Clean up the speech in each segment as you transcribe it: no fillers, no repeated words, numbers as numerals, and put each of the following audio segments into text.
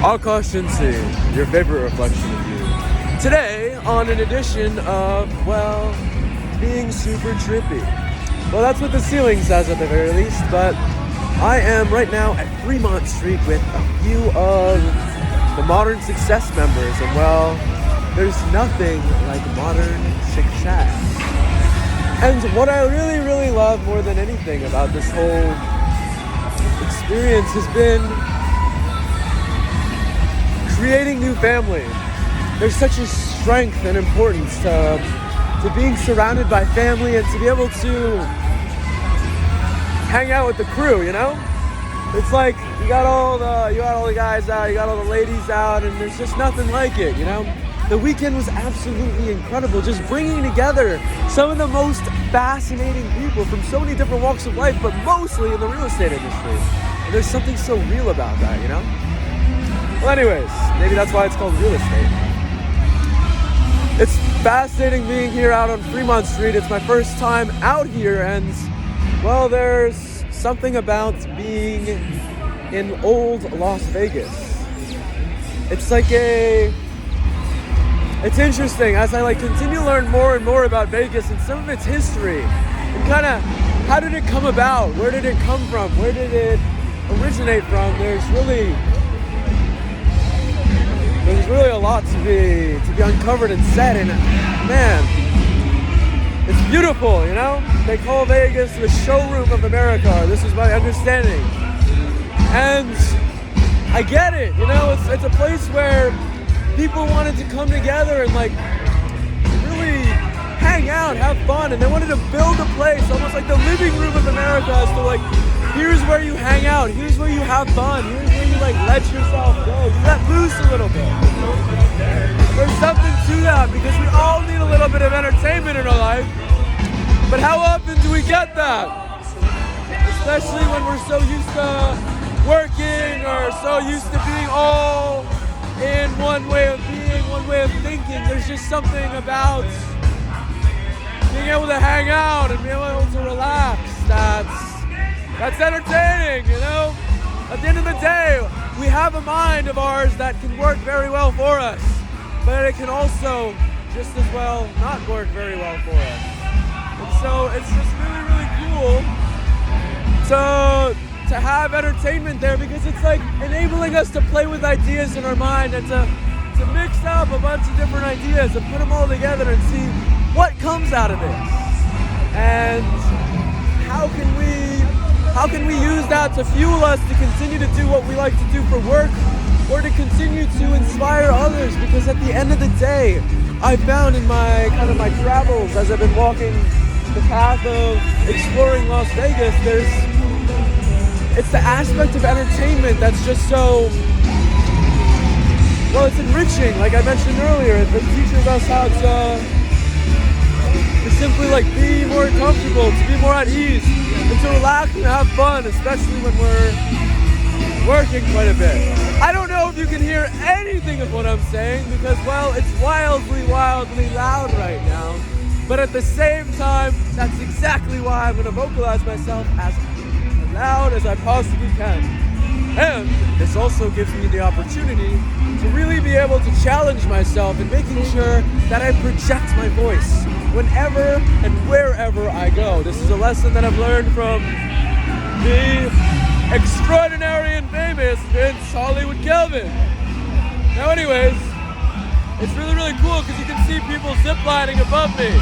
Akash Inti, your favorite reflection of you. Today, on an edition of, well, being super trippy. Well, that's what the ceiling says at the very least, but I am right now at Freemont Street with a few of the Modern Success members, and well, there's nothing like modern success. And what I really, really love more than anything about this whole experience has been creating new family. There's such a strength and importance to being surrounded by family and to be able to hang out with the crew, you know? It's like you got all the guys out, you got all the ladies out, and there's just nothing like it, you know? The weekend was absolutely incredible, just bringing together some of the most fascinating people from so many different walks of life, but mostly in the real estate industry. And there's something so real about that, you know? Well, anyways, maybe that's why it's called real estate. It's fascinating being here out on Freemont Street. It's my first time out here, and well, there's something about being in old Las Vegas. It's interesting as I continue to learn more and more about Vegas and some of its history and kind of how did it come about? Where did it come from? Where did it originate from? There's really a lot to be uncovered and said, and man, it's beautiful, you know? They call Vegas the showroom of America. This is my understanding. And I get it, you know? It's a place where people wanted to come together and really hang out, have fun, and they wanted to build a place almost like the living room of America as to here's where you hang out, here's where you have fun, here's where you let yourself go, you let loose a little bit. There's something to that because we all need a little bit of entertainment in our life, but how often do we get that? Especially when we're so used to working or so used to being all in one way of being, one way of thinking. There's just something about being able to hang out and being able to relax that's entertaining, you know? At the end of the day, we have a mind of ours that can work very well for us, but it can also just as well not work very well for us. And so it's just really, really cool to have entertainment there because it's enabling us to play with ideas in our mind and to mix up a bunch of different ideas and put them all together and see what comes out of this. And how can we use that to fuel us to continue to do what we like to do for work or to continue to inspire others? Because at the end of the day, I found in my travels as I've been walking the path of exploring Las Vegas, it's the aspect of entertainment that's just so, well, it's enriching. Like I mentioned earlier, it teaches us how to simply be more comfortable, to be more at ease, and to relax and have fun, especially when we're working quite a bit. I don't know if you can hear anything of what I'm saying because, well, it's wildly, wildly loud right now. But at the same time, that's exactly why I'm going to vocalize myself as loud as I possibly can. And this also gives me the opportunity to really be able to challenge myself in making sure that I project my voice whenever and wherever I go. This is a lesson that I've learned from the extraordinary and famous Vince Hollywood Kelvin. Now anyways, it's really, really cool because you can see people ziplining above me.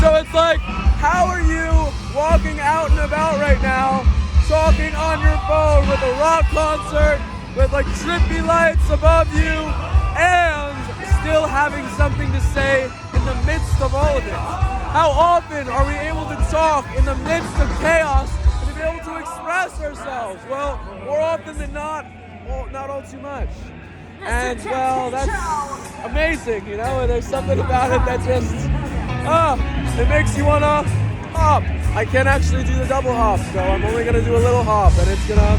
So it's how are you walking out and about right now, talking on your phone with a rock concert, with trippy lights above you, and still having something to say in the midst of all of it? How often are we able to talk in the midst of chaos and to be able to express ourselves? Well, more often than not all too much. And well, that's amazing, you know, and there's something about it that just, it makes you wanna hop. I can't actually do the double hop, so I'm only gonna do a little hop, and it's gonna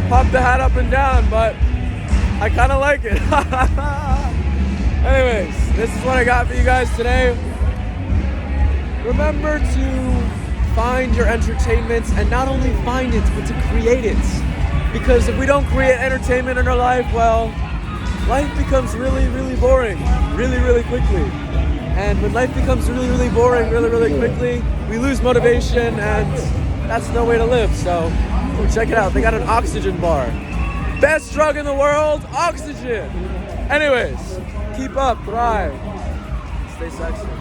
hop the hat up and down, but I kinda like it. Anyways, this is what I got for you guys today. Remember to find your entertainment, and not only find it, but to create it. Because if we don't create entertainment in our life, well, life becomes really, really boring really, really quickly. And when life becomes really, really boring really, really quickly, we lose motivation, and that's no way to live. So check it out. They got an oxygen bar. Best drug in the world, oxygen. Anyways, keep up, thrive, stay sexy.